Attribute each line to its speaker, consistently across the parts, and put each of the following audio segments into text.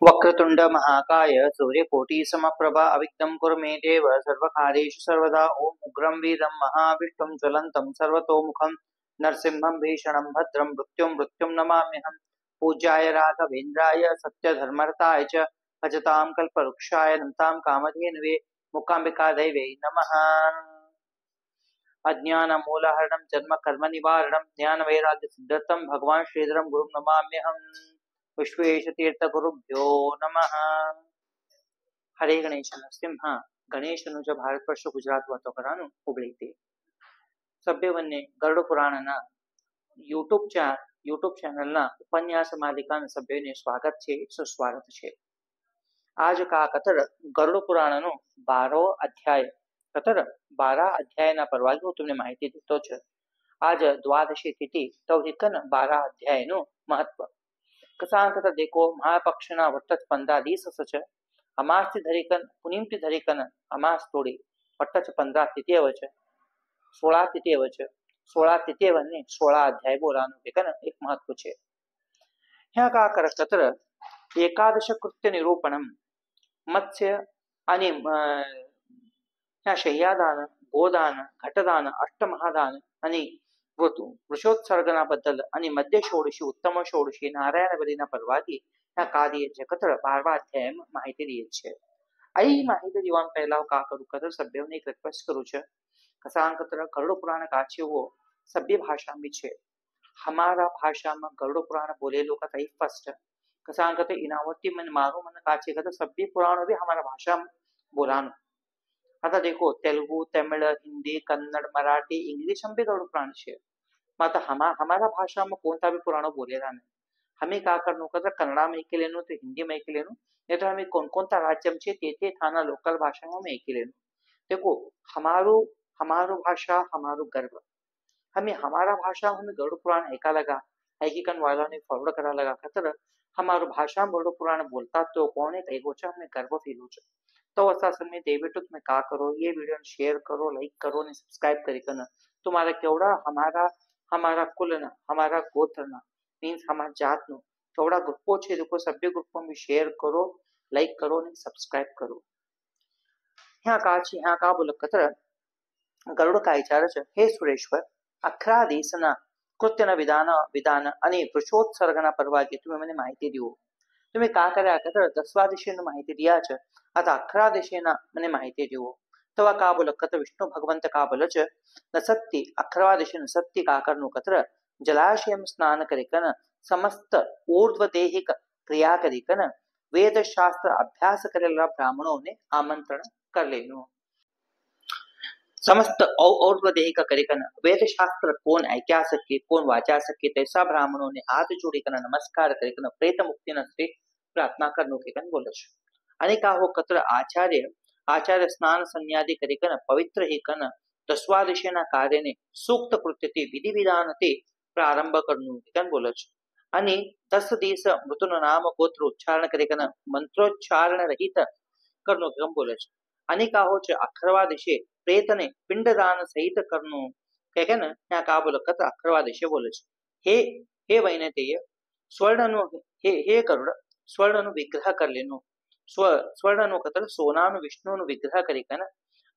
Speaker 1: वक्रतुंड महाकाय सूर्यकोटि समप्रभा अविघ्नं कुरु मे देव सर्वकार्येषु सर्वदा ओम उग्रं वीरं महाविष्णुं ज्वलन्तं सर्वतोमुखं नरसिंहं भीषणं भद्रं मृत्युं नमाम्यहं पूज्याय राघवेन्द्राय सत्यधर्मरताय च भजतां कल्पवृक्षाय नमतां कामधेनवे मूकाम्बिका दैवे नमः। अज्ञानमूलहरणं जन्म कर्म निवारणं ज्ञानवैराग्य सिद्धर्थं भगवान् श्रीधरं गुरुं नमाम्यहं। विश्वेशतीर्थ गुरुभ्यो नमः। हरे गणेश नरसिंह ಗಣೇಶನು ಭಾರತ ವರ್ಷ ಗುಜರಾತ್ ವಾತಾವರಣ ಹೊಗಳೈತಿ ಸಭ್ಯವನ್ನೇ ಗರುಡ પુરાણના યુટ્યુબ ચેનલના ઉપન્યાસ માલિકાના સભ્યોને સ્વાગત છે, સુસ્વાગત છે। આજ કા કતર ગરુડ પુરાણનો 12વો અધ્યાય કતર 12 અધ્યાયના પરವಾಗಿ હું તમને માહિતી દેતો છે। આજ દ્વાદશી તિથિ તો હિકન 12 અધ્યાયનું મહત્વ કસાંકત દેખો મહાપક્ષના વટ્ટ 15 દિવસ છે। अमास धरिकन पुनीमती धरिकन अमास तोड़ी पट्टच 15 तिथि वच 16 तिथि वच 16 तिथि वन्ने 16 अध्याय बोलानो बेकन एक महत्व छे। ह्या का करकतर एकादश कृत्य निरूपणम मत्स्य आणि ह्या शय्यादान गोदान घटदान अष्टमहादान आणि वृषोत्सर्गनाबद्दल आणि मध्य षोडशी उत्तम षोडशी नारायण बलीना परवागी ह्या कार्य कतर 12 अध्याय माहिती दिए छे। आई माहिती दीवान पहला का करू कतर सभ्योने एक रिक्वेस्ट करू छे। कसांकतर गरुड़ पुराण का छे वो सभ्य भाषा में छे। हमारा भाषा में गरुड़ पुराण बोलेलो का तई फर्स्ट कसांकतर इनावती मन मारो मन का छे कतर सभ्य पुराण भी हमारा भाषा में बोलानो। आता देखो तेलुगु तमिल हिंदी कन्नड़ मराठी इंग्लिश में भी गरुड़ पुराण छे। माता हमारा भाषा में कौन सा भी पुराण बोलेला नहीं। हमें का करनो कतर कन्नड़ा में एक लेनो तो हिंदी में एक लेनो नहीं तो हमें कौन कौन सा राज्य में ते थाना लोकल भाषा में एक लेनो। देखो हमारो हमारो भाषा हमारो गर्व हमें हमारा भाषा हमें गरुड़ पुराण एका लगा ऐकिकन वाला ने फॉरवर्ड करा लगा कतर हमारो भाषा में गरुड़ पुराण बोलता तो कौन है कई गोचा हमें गर्व फील हो। तो असा समय देवेटो तुम्हें का करो ये वीडियो शेयर करो लाइक करो ने सब्सक्राइब करी कन तुम्हारा केवड़ा हमारा हमारा कुल ना हमारा गोत्र ना मीन्स हमारा जात नो केवड़ा ग्रुपो छे देखो सभ्य ग्रुपो में शेयर करो लाइक करो ने सब्सक्राइब करो। यहाँ का बोल कतर गरुड़ का विचार छे। हे सुरेश्वर अखरादेशना कृत्यना विधान विधान आणि वृषोत्सर्गना परवागी तुम्हें मैंने माहिती दियो तुम्हें का कर्या कतर दस्वादिशेन माहिती दिया छे आता अखरादेशेना मैंने माहिती दियो तवा का बोल कतर विष्णु भगवंत का बोल छे न सत्य अखरादेशेन सत्य का करनो कतर जलाशयम स्नान करिकन समस्त ऊर्ध्वदेहिक क्रिया करिकन वेद शास्त्र अभ्यास करेला ब्राह्मणों ने आमंत्रण कर लेनो। समस्त ऊर्ध्वदेहिक करिकन वेद शास्त्र कौन ऐक्या सके कौन वाचा सके तैसा ब्राह्मणों ने हाथ जोड़ी कर नमस्कार करिकन प्रेत मुक्ति से प्रार्थना करनो के कन बोले छे। आणि का हो कतर आचार्य आचार्य स्नान संन्यादी करिकन पवित्र ही कन दस्वादशेना कार्य ने सूक्त कृत्य विधि विधान ते प्रारंभ करनु कन बोले छे। आणि 10 दिवस मृतुन नाम गोत्र उच्चारण करिकन मंत्रोच्चारण रहित करनो कन बोले छे। आणि का हो छे अखरवा दिशे प्रेतने पिंडदान सहित करनु कहन या का बोले कतर अखरवा दिशे बोले छे। हे वैनतेय स्वर्णनु हे गरुड़ स्वर्णनु विग्रह कर लेनो स्वर्णनु कतर सोनानु विष्णुनु विग्रह करिकन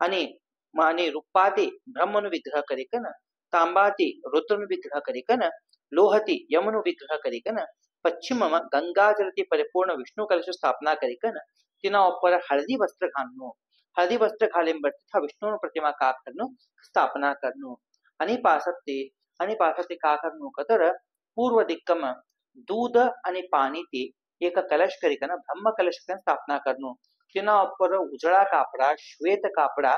Speaker 1: आणि रूपाति ब्रह्मनु विग्रह करिकन तांबाति रुद्रनु विग्रह करिकन लोहति यमनु विग्रह करिकन पश्चिम गंगा जलति परिपूर्ण विष्णु कलश स्थापना करिकन तिना ऊपर हल्दी वस्त्र घालनो हल्दी वस्त्र घालीन तथा विष्णु प्रतिमा का करनो स्थापना करनो आणि पासते का करनो कतर पूर्व दिक्कम दूध आणि पाणी ते एक कलश करिकन ब्रह्म कलश की स्थापना करनो तिना ऊपर उजड़ा कापड़ा श्वेत कापड़ा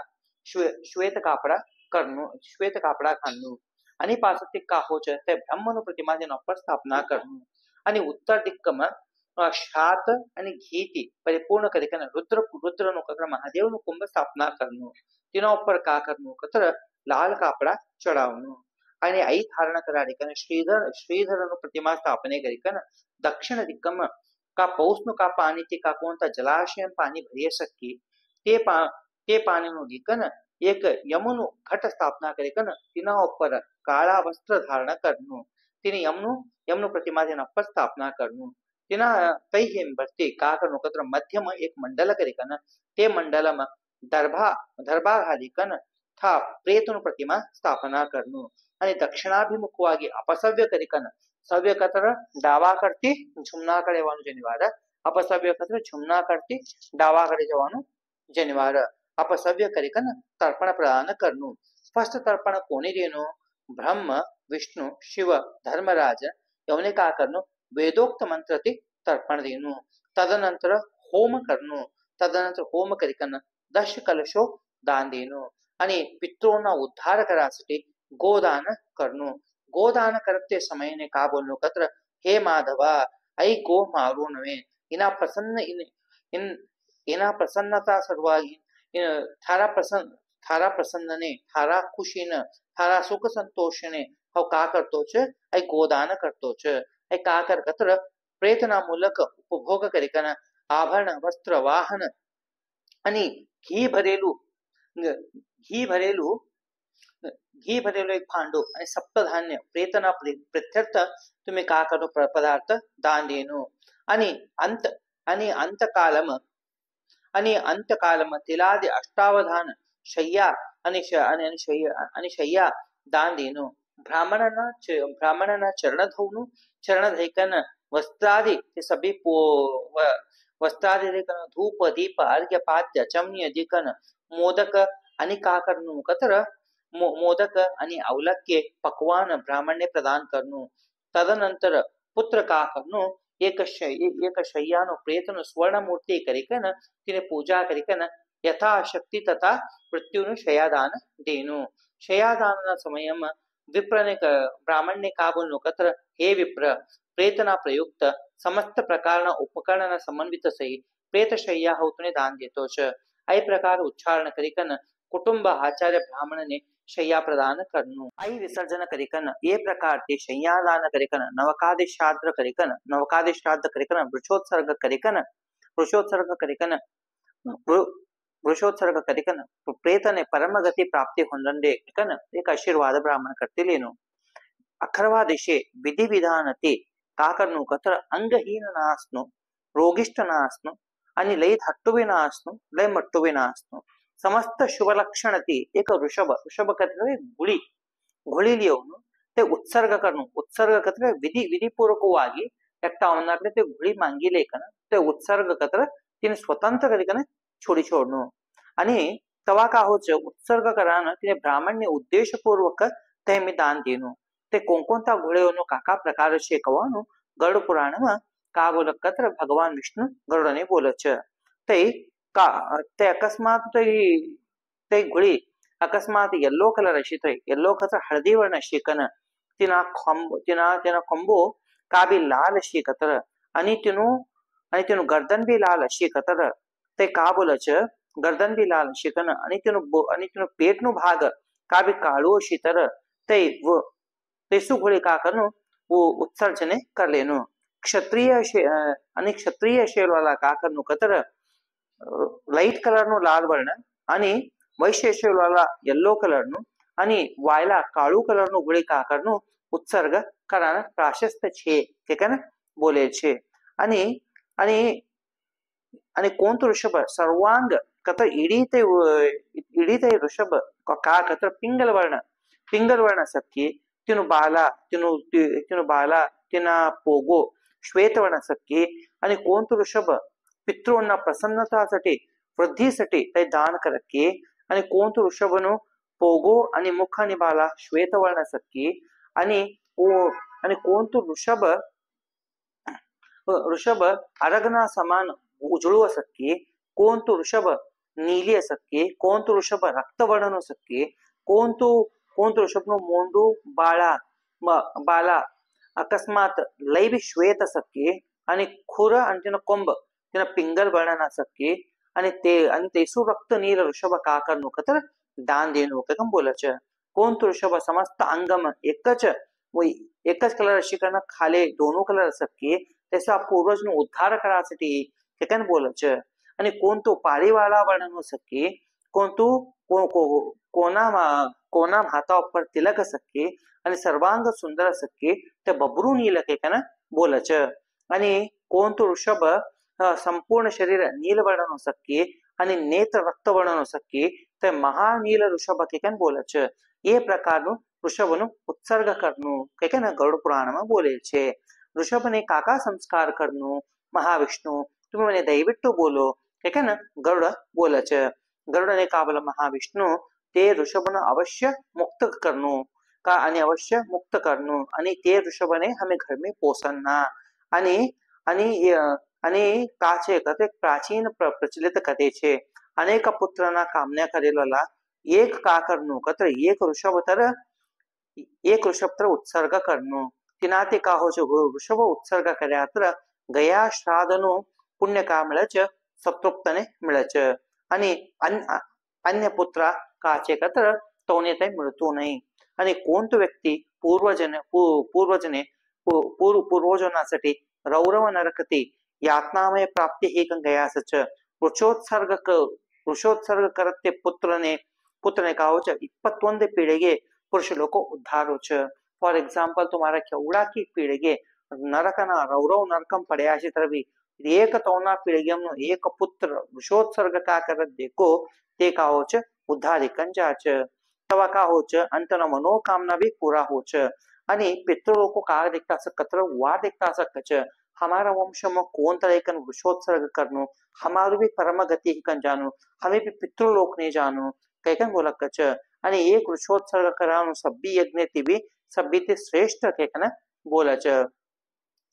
Speaker 1: करनो श्वेत कापड़ा घालनो आणि पासते का हो ते ब्रह्मनु प्रतिमा तेना ऊपर स्थापना करनो आणि उत्तर दिक्कम शात आणि घीती परिपूर्ण करिकन रुद्रनु कतर महादेवनु कुंभ स्थापना करनो तिना ऊपर का करनो कतर लाल कापड़ा चढ़ावनो आणि आई धारण करारिकन श्रीधरनु प्रतिमा स्थापने करिकन दक्षिण दिक्कम का पौष्णु का पानी ते का कोणता जलाशय पानी भरी सके ते पानी नु दिकन एक यमुनु घट स्थापना करिकन तिना ऊपर काला वस्त्र धारण करनु तिने यमुनु प्रतिमा तेना पर स्थापना करनु तिना कई हेम भरते का करनो कतर मध्यम एक मंडल करिकन ते मंडलम दर्भा दरबार हालिकन था प्रेतनु प्रतिमा स्थापना करनु आणि दक्षिणाभिमुखವಾಗಿ अपसव्य करिकन सव्य कतर डावा करती झुमना कडे जवानु जनिवार अपसव्य कतर झुमना करती डावा कडे जवानु जनिवार अपसव्य करिकन तर्पण प्रदान करनु फर्स्ट तर्पण कोणी देनो ब्रह्म विष्णु शिव धर्मराज यवने का करनु वेदोक्त मंत्र ते तर्पण देनु तदनंतर होम करनु तदनंतर होम करिकन दश कलशो दान देनु आणि पितॄंना उद्धार करासाठी गोदान करनु गोदान करते समय ने का बोलनो कत्र हे माधवा ऐ गो मारू नवे इना प्रसन्न इन इना प्रसन्नता सर्वागी थारा प्रसन्नने थारा खुशीने थारा सुख संतोषने हो का करतो छ ऐ गोदान करतो छ ऐ का कर कत्र प्रेतना मूलक उपभोग करिकन आभरण वस्त्र वाहन आणि घी भरेलू घी भरेलू घी भरेलो एक भांडो आणि सप्तधान्य प्रेतना प्रत्यर्थ तुम्ही का करो पदार्थ दान देनो आणि अंतकालम तिलादि अष्टावधान शय्या आणि शय्या दान देनो ब्राह्मणना चरण धोवनु चरण धैकन वस्त्रादि ते सभी वस्त्रादि धैकन धूप दीप अर्घ्य पाद्य चमनी अधिकन मोदक आणि का करनु कतर मोदक आणि अवलक्य पक्वान ब्राह्मणे प्रदान करनु तदनंतर पुत्र का करनु एक शय्यानो प्रेतनु स्वर्ण मूर्ति करिकन तिने पूजा करिकन यथाशक्ति तथा मृत्युनु शयादान देनु शयादान समयम विप्रने ब्राह्मणे का बोलनु कत्र हे विप्र प्रेतना प्रयुक्त समस्त प्रकारना उपकरण समन्वित सहित प्रेत शय्या होतने दान देतो छ आई प्रकार उच्चारण करिकन कुटुंब आचार्य ब्राह्मण ने शय्या प्रदान करनु आई विसर्जन करिकन ये प्रकार ते शय्यादान करिकन नवकादिश्राद्ध करिकन वृषोत्सर्ग करिकन प्रेतने परम गति प्राप्ति ಹೊಂದಂಡೆ ಕನ एक आशीर्वाद ब्राह्मण करते लेनो अखरवा दिशे विधि विधान ते काकरनु कतर अंगहीन नास्नु रोगिष्ट नास्नु आणि लय हट्टुवे नास्नु लय मट्टुवे नास्नु समस्त शुभ लक्षण ती एक ऋषभ कत्र ಗುಳಿ ಗುಳಿಲಿ ಅವನು ते उत्सर्ग करनु उत्सर्ग कत्र विधि पूर्वकವಾಗಿ एकटा ಅವನಾಗ್ಲೆ ते ಗುಳಿ मांगिले कन ते उत्सर्ग कत्र तिने स्वतंत्र करिकन छोडी छोडनु आणि तवा का होच उत्सर्ग करान तिने ब्राह्मणने उद्देशपूर्वक ते मी दान देनु ते कोणकोणता घोळेवनो काका प्रकार शेकवानु गरुड पुराणમાં का बोलक कत्र भगवान विष्णु गरुडने बोलच ते का ते अकस्मात ते घोळी अकस्मात येलो कलर अशी ते येलो कलर हळदी वर्ण शेकन तिना ಕೊಂಬು का बी लाल अशी कतर आणि तिनु गर्दन बी लाल अशी कतर ते का बोलच गर्दन बी लाल शिकन आणि तिनु पेटनु भाग का बी काळू अशी तर ते तेसु घोळी का करनु वो उत्सर्जने कर लेनु क्षत्रिय शेलवाला का करनु कतर लाईट कलर नु लाल वर्ण आणि वैश्य शेलवाला येलो कलर नु आणि वायला काळू कलर नु घोळी का करनु उत्सर्ग कराना प्राशस्त छे ठीक है ना बोले छे आणि कोणतो ऋषभ सर्वांग कत इडीते ऋषभ का कतर पिंगल वर्ण सखी तिनु बाला तिना पोगो श्वेत वर्ण सखी आणि कोणतो ऋषभ पितॄंना प्रसन्नतासाठी वृद्धीसाठी ते दान करके आणि कोणतो ऋषभनु पोगो आणि मुख आणि बाला श्वेत वर्ण सखी आणि कोणतो ऋषभ अरगना समान उजळू असक्के कोणतो ऋषभ नीली असक्के कोणतो ऋषभ रक्तवर्ण असक्के कोणतो ऋषभनो मोंडू बाला अकस्मात लैबी श्वेत असक्के आणि खुर आणि तिनं ಕೊಂಬ तिनं पिंगल वर्ण असक्के आणि तेसु रक्त नील ऋषभ का करनु कतर दान देनु कम बोलच कोणतो ऋषभ समस्त अंगम एकच कलर अशी करणं खाले दोनों कलर असक्के त्याचा पूर्वजनु उद्धार करासाठी ठिकाण बोलच आणि कोणतो पारीवाला वर्णन सके कोना हाता ऊपर तिलक सके आणि सर्वांग सुंदर सके ते बबरू नील के कन बोलच आणि कोण तो ऋषभ संपूर्ण शरीर નીલવર્ણનો શક્ય અને નેત્ર રક્તવર્ણનો શક્ય તે મહાનીલ ઋષભ કે કેમ બોલે છે એ પ્રકારનું ઋષભનું ઉત્સર્ગ કરનું કે કે ગરુડ પુરાણમાં બોલે છે ऋषभने काका संस्कार करનું મહાવિષ્ણુ તમે મને દયવિಟ್ಟು બોલો કે કે ગરુડ બોલે છે ગરુડને કાબલ મહાવિષ્ણુ તે ऋषभને અવશ્ય મુક્ત કરનું का आणि अवश्य मुक्त करணும் आणि ते ऋषभने हमें घर में पोसणं आणि आणि आणि काचे कथे प्राचीन प्रचलित कथे છે अनेक पुत्रना कामना करेला एक का करનું કત્ર એક ऋषभ तर उत्सर्ग करનું तिनाते का हो છે ऋषभ उत्सर्ग કર્યા तर ગયા શ્રાદ્ધનું પુણ્ય का મળે છે સંતૃપ્તને મળે છે અને અન્ય પુત્ર કાચે કત્ર તોને તે મળતું નહીં आणि कोणतो व्यक्ती पूर्वजने पूर्वजनासाठी रौरव नरकते यातनामय प्राप्ती हे गयासच ವೃಷೋತ್ಸರ್ಗ करते पुत्रने कहो छ 21 ಪೀಳಿಗೆ पुरुष लोग उद्धार हो छ फॉर एग्जांपल तुम्हारा केवड़ा की पीಳಿಗೆ नरकना रौरव नरकम पड़या છે तरवी एक तौना पीಳಿಗೆમનો एक पुत्र वृषोत्सर्ग का करत देखो ते कहो छ उद्धारी कंजा छ तवा का हो छ अंतना मनोकामना भी पूरा हो छ आणि पितृलोक को का देखता सकत्र वार देखता सकत छ हमारा वंश में कौन तरह का वृषोत्सर्ग करनो हमारू भी परम गति ही कन जानो हमें भी पितृलोक ने जानो कैकन बोला कच आणि एक वृषोत्सर्ग करानो सब्बी यज्ञ भी सब्बी ते श्रेष्ठ कैकन बोला छ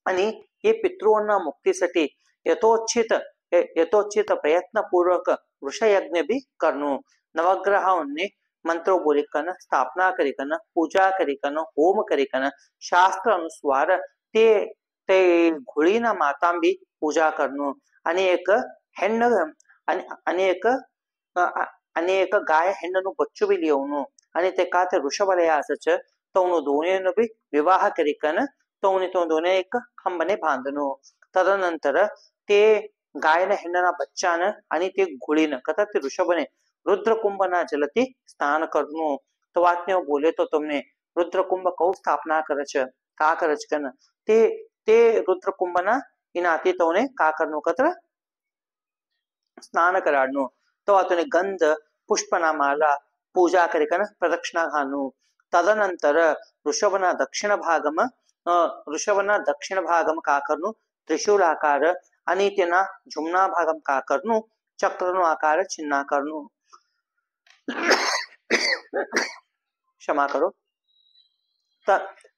Speaker 1: आणि हे पितृंना मुक्तीसाठी यथोचित प्रयत्न पूर्वक वृषयज्ञ भी करनो नवग्रहों मंत्रों बोलिकन स्थापना करिकन पूजा करिकन होम करिकन शास्त्र अनुसार ते ते घोळीना मातां भी पूजा करनो अनेक ಹೆಣ್ಣು अनेक गाय ಹೆಣ್ಣನ್ನು बच्चों भी लियोनो आणि ते काते ऋषभलय असच तवनु दोनेनु भी विवाह करिकन तवनी तो दोने एक खंबने बांधनो तदनंतर ते गायನ ಹೆಣ್ಣನ बच्चान आणि ते घोळीन कथा ते ऋषभने रुद्रकुंभना जलती स्नान करनो तो वात्य बोले तो तुमने रुद्रकुंभ कौ स्थापना करच का करच कन ते रुद्रकुंभना इनाती तोने का करनो कत्र स्नान कराडनो तो आतने गंध पुष्पना माला पूजा करिकन प्रदक्षिणा घालनो तदनंतर ऋषभना दक्षिण भागम का करनो त्रिशूल आकार आणि तेना झुमना भागम का करनो चक्रनो आकार चिन्हाकारनो क्षमा करो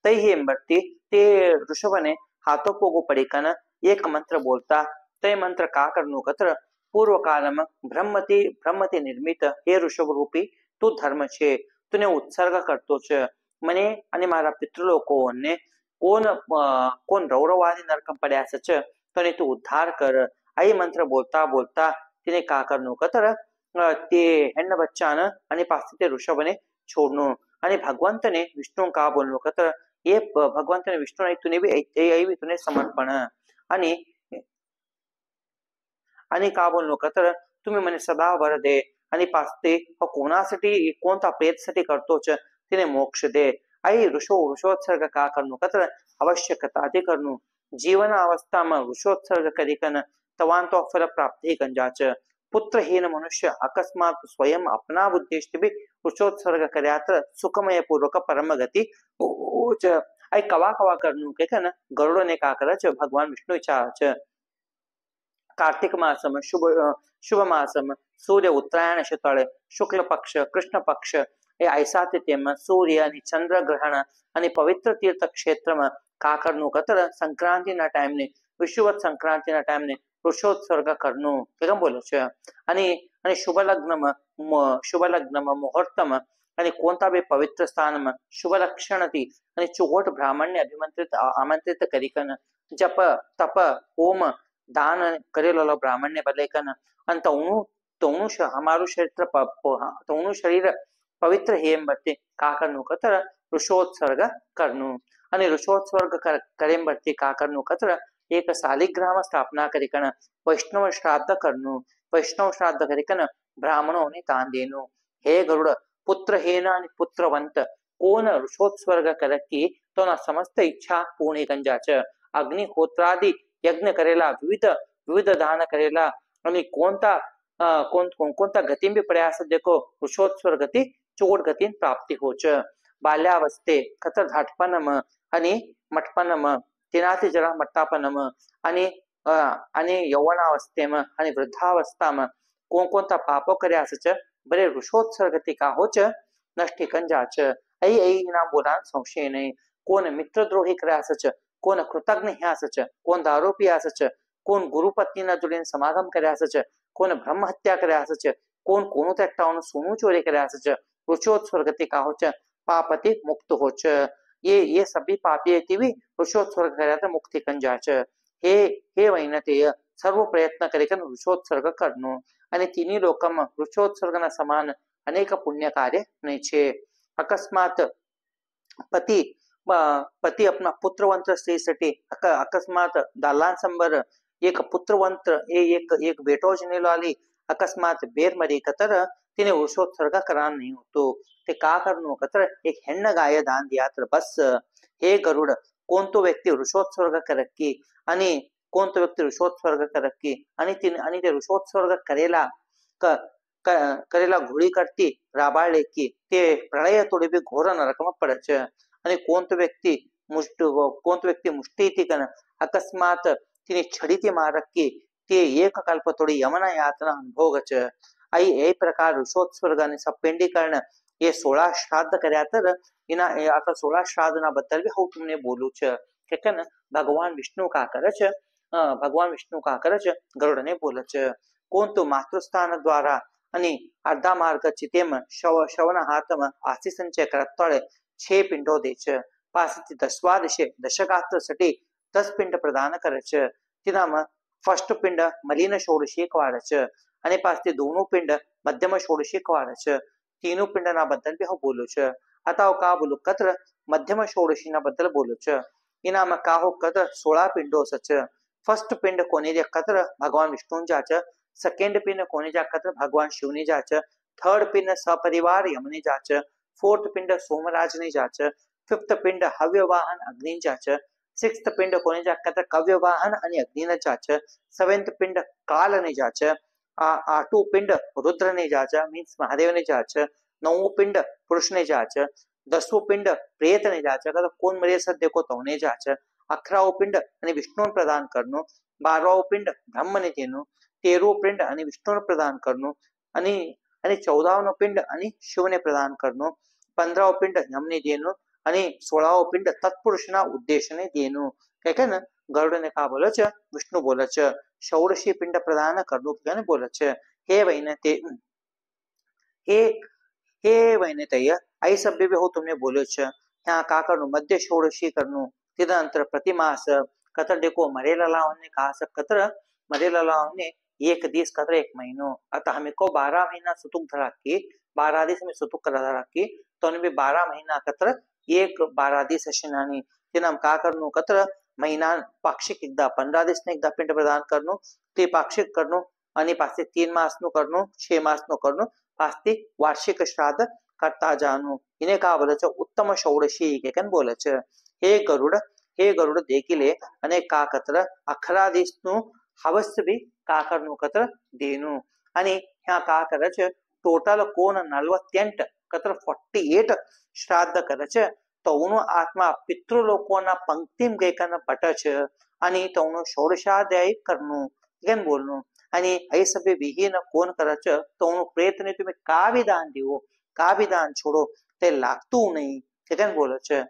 Speaker 1: तही ಎಂಬರ್ತಿ ते ऋषभने हाथों पोगो पड़िकन एक मंत्र बोलता ते मंत्र का करनो कत्र पूर्व काल में ब्रह्मति निर्मित हे ऋषभ रूपी तू धर्म छे तूने उत्सर्ग करतो छ मने आणि मारा पितृलोकोने कोण रौरवादी नरकम पड्या छ तने तू उद्धार कर आई मंत्र बोलता बोलता तिने का करनो कतर ते ಹೆಣ್ಣ बच्चान आणि पास ते ऋषभने छोड़नो आणि भगवंतने विष्णु का बोलनो कतर ये भगवंतने विष्णु नाही तूने भी आई तूने समर्पण आणि का बोलनो कतर तुम्ही म्हणे सदा वर दे आणि पास्ते कोणासाठी कोणता प्रेतसाठी करतो छ तिने मोक्ष दे आई ऋषोत्सर्ग का करनो कतर आवश्यकता ते करनो जीवन अवस्था में ऋषोत्सर्ग करिकन तवान तो फल प्राप्ति कंजाच पुत्रहीन मनुष्य अकस्मात स्वयं अपना उद्देश्य भी ऋषोत्सर्ग कर्यात सुखमय पूर्वक परम गति आई कवा कवा करनु के कन गरुड़ ने का करच भगवान विष्णु इच्छा छ कार्तिक मासम शुभ मासम सूर्य उत्तरायण शुक्ल शुक्ल पक्ष कृष्ण पक्ष ए ऐसा तिथ्यम सूर्य आणि चंद्र ग्रहण आणि पवित्र तीर्थ क्षेत्र में का करनु कतर संक्रांति ना टाइम ने विषुवत संक्रांति ना टाइम ने ऋषोत्सर्ग करनु केम बोले छ आणि शुभ लग्न मुहूर्तम आणि कोणता भी पवित्र स्थान में शुभ लक्षणती आणि चोट ब्राह्मण्य आमंत्रित करिकन जप तप होम दान करेलो ब्राह्मण्य बलेकन आणि तवनु हमारू शरीर पवित्र हेम बर्ते का करनु कतर ऋषोत्सर्ग करनु आणि ऋषोत्सर्ग करेम बर्ते का करनु कतर एक शालिग्राम स्थापना करिकन वैष्णव श्राद्ध करनु वैष्णव श्राद्ध करिकन ब्राह्मणों ने दान देनु हे गरुड़ पुत्रहीन आणि पुत्रवंत कोण ऋषोत्सर्ग करकी तो ना समस्त इच्छा पूर्ण कंजाच अग्निहोत्रादि यज्ञ करेला, विविध दान करेला आणि कोणता गतीन बी प्रयास देखो वृषोत्सवर गती चोड गतीन प्राप्ती होच. बाल्यावस्थे कतर धाटपनम आणि मटपनम तिनाથી जरा मट्टापनम आणि यौवनावस्थेम आणि वृद्धावस्थाम कोणता पापो કર્યા છે બરે વૃષોત્સર્ગતિ કાહો છે નષ્ટી કંજા છે ऐ ना बोला संशय नहीं. कोण मित्रद्रोही કર્યા છે, कोण कृतज्ञ ह्यास છે, कोण दारू पियास છે, कोण गुरुपत्नीना જોડીને સમાગમ કર્યા છે, कोण ब्रह्महत्या કર્યા છે, कोण कोणतं एकटावून सोनू चोरी કર્યા છે. वृषोत्सर्गति काहो છે पापति मुक्त हो छ. ये सभी पापी भी वृषोत्सर्ग કર્યા તો मुक्ति कंजा છે. हे वैनतेय सर्व प्रयत्न करीकन वृषोत्सर्ग करनो અને तिन्ही लोकમાં વૃષોત્સર્ગના સમાન અનેક પુણ્ય કાર્ય નહીં છે. અકસ્માત पती अपना पुत्रवंत स्त्रीसाठी अकस्मात दालान संबर एक पुत्रवंत एक बेटो जनेलो आली अकस्मात बेर मरी कतर तिने वृषोत्सर्ग करा नहीं होतो. ते का करनो कतर एक ಹೆಣ್ಣ गाय दान दिया तर बस. हे गरुड कोणतो व्यक्ती वृषोत्सर्ग करक्की आणि कोणतो व्यक्ती वृषोत्सर्ग करक्की आणि ते वृषोत्सर्ग करेला घोडी करती राबाळले की ते प्रळय तोडी बी घोर नरकम पडच. आणि कोणतो व्यक्ती मुष्टी कन अकस्मात तिने छडीती मारक्की ते एक कल्प तोडी यमना यातना अनुभोगच. आई ए प्रकार वृषोत्सर्ग आणि सपेंडीकरण ये 16 श्राद्ध કર્યા तर इना आता 16 श्राद्ध ना बद्दल भी હું તમને બોલું છે કે ને ભગવાન વિષ્ણુ કા કરે છે ગરુડને બોલે છે. કોણ તો માતૃસ્થાન દ્વારા અને અર્ધા માર્ગ ચિતેમ શવના હાથમાં આસી સંચય કરત તળે 6 પિંડો દે છે. પાસેથી દશવાદશે દશગાત્રसाठी 10 પિંડ પ્રદાન કરે છે. તેનામાં ફર્સ્ટ પિંડ મલિન ષોડશી કવાડે છે અને પાસથી दोनों પિંડ મધ્યમ ષોડશી કવાડે છે. तीनों पिंडना बद्दल भी હું બોલું છે. आता का बोलू कत्र मध्यम षोडशीना बद्दल बोलू છે. इनामा का हो कत्र 16 पिंडो सच. फर्स्ट पिंड कोणी जे कत्र भगवान विष्णु जाच. सेकंड पिंड कोणी जा कत्र भगवान शिवनी जाच. थर्ड पिंड सपरिवार यमनी जाच. फोर्थ पिंड सोमराज ने जाच. फिफ्थ पिंड हव्यवाहन अग्नि जाच. सिक्स्थ पिंड कोणी जा कत्र कव्यवाहन आणि अग्नि ने जाच. सेवेंथ पिंड काल ने जाच. आठो पिंड रुद्र ने जाच मीन्स महादेव ने जाच. 9वो पिंड पुरुष ने जाच. 10वो पिंड प्रेत ने जाच अगर कोण मरे सद देखो तो ने जाच. 11वो पिंड आणि विष्णु प्रदान करनो. 12वो पिंड ब्रह्म ने देनो. 13वो पिंड आणि विष्णु प्रदान करनो आणि 14वो पिंड आणि शिव ने प्रदान करनो. 15वो पिंड यम ने देनो आणि 16वो पिंड तत्पुरुषना उद्देशने देनो. काय ना गरुडने का बोले છે विष्णु बोले છે षोडशी पिंड प्रदान करनो क्या बोले છે. हे वैनतेय आई सभ्य भी हो तुमने बोलो छ. यहाँ का करनो मध्य षोडशी करनो. तिदंतर प्रतिमास कतर देखो मरेला लावने कहा सब कतर मरेला लावने एक दिवस कतर एक महीनो. आता हमें को 12 महीना सुतुक धरा की 12 दिवस में सुतुक करा धरा की तो भी 12 महीना कतर एक 12 दिवस अशनानी तिनाम का करनो कतर महीना पाक्षिक एकदा 15 दिवसने एकदा पिंड प्रदान करनो. ते पाक्षिक करनो आणि पाचते 3 मासनो करनो 6 मासनो करनो पाचते वार्षिक श्राद्ध करता जानो. इने का बोले છે उत्तम षोडशी કેકન બોલે છે. हे गरुड देखिले અને का कतर 11 दिवसનું हवस भी का करनो कतर देनो. आणि ह्या का કરે છે टोटल कोण 48 कतर 48 श्राद्ध કરે છે. तौनो आत्मा पितृलोकोना पंक्तिम गैकन पट છે आणि तौनो षोडशाध्यायी करनो કેમ બોલનો. आणि ऐ सभे विहीन कोण करच तौनो प्रयत्न तुम्ही का विधान देवो का विधान छोड़ो ते लागतू नहीं કેકન બોલે છે.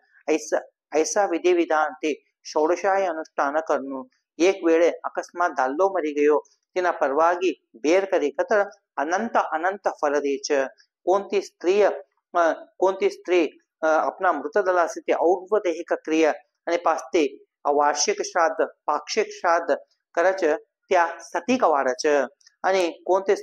Speaker 1: ऐसा विधि विधान ते षोडशाय अनुष्ठान करनो. एक वेळे अकस्मात दाल्लो मरी गयो तिना परवागी बेर करी कतर अनंत फल दे છે. कोणती स्त्री अपना मृतदलासी और्वदेहिक क्रिया आणि पाचते वार्षिक श्राद्ध पाक्षिक श्राद्ध करच त्या सती कवाडच. आणि कोणते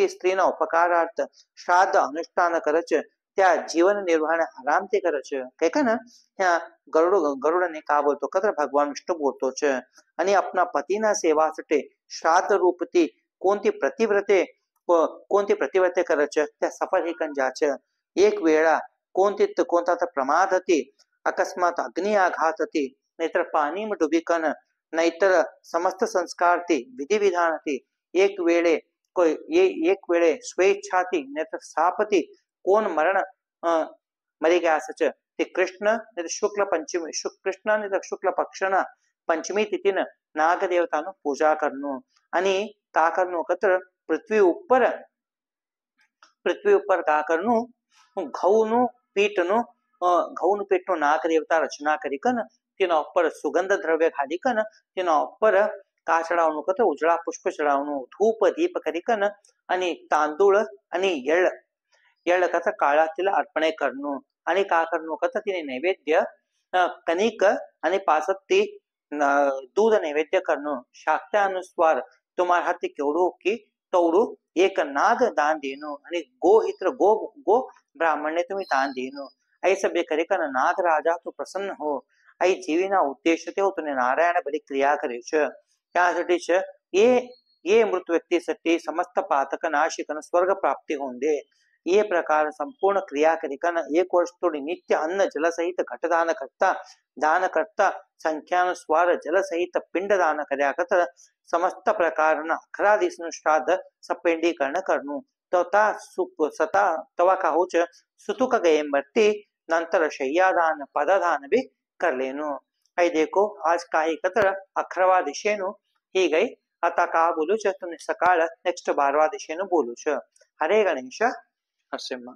Speaker 1: स्त्रीना उपकारार्थ श्राद्ध अनुष्ठान करच त्या जीवन निर्वाह आराम ते करच. काय का ना ह्या गरुडने का बोलतो कतर भगवान विष्णू बोलतो छ. आणि अपना पतीना सेवासाठी श्राद्ध रूपती कोणती प्रतिव्रते करच त्या सफल ही कंजाच. एक वेळा कोणता प्रमाद होती अकस्मात अग्नि आघात होती नाहीतर पाणी में डुबीकन नाहीतर समस्त संस्कार ते विधी विधान ते एक वेळे एक वेळे स्वेच्छाती नाहीतर सापती कोण मरण मरी ગયા છે તે કૃષ્ણ ને શુક્લ પંચમી કૃષ્ણ ને શુક્લ પક્ષના પંચમી તિથિને નાગ દેવતાનું પૂજા કરનું અને કા કરનું કતર પૃથ્વી ઉપર કા કરનું ઘઉંનું પીઠનું નાગ દેવતા રચના કરી કન તેના ઉપર સુગંધ દ્રવ્ય ખાલી કન તેના ઉપર કા ચડાવવાનું કતર ઉજળા પુષ્પ ચડાવવાનું ધૂપ દીપ કરી કન અને તાંદૂળ અને એળ કથા કાળા तिल अर्पणे करनु आणि का करनु कथा तिने नैवेद्य कणिक आणि पासत्ती दूध नैवेद्य करनु शाक्त्यानुसार तुम्हारा हाती केवढू की तेवढू एक नाग दान देणं आणि गोहित्र गो ब्राह्मणने तुम्ही दान देणं आई सभ्य करे का नाग राजा तो प्रसन्न हो आई जीवीना उद्देश ते होतो नारायण बरी क्रिया करे छ त्यासाठी छ ये मृत व्यक्तीसाठी समस्त पातक नाशिकन स्वर्ग प्राप्ती होऊन दे ये प्रकार संपूर्ण क्रिया करिकन एक वर्ष तोडी नित्य अन्न जल सहित घटदान करता संख्यानुसार जल सहित पिंड दान कर्या कतर समस्त प्रकारना 11 दिवसનું श्राद्ध सपेंडीकरण करनु सता तवा का होच सुतुक गयेंबर्ती नंतर शय्यादान पददान भी कर लेनु आई देखो आज काही कतर 11वा दिशेनु ही गई आता का बोलू छ तुम्ही सकाळ नेक्स्ट 12वा दिशेनु बोलू छ हरे गणेश हरसिम्हा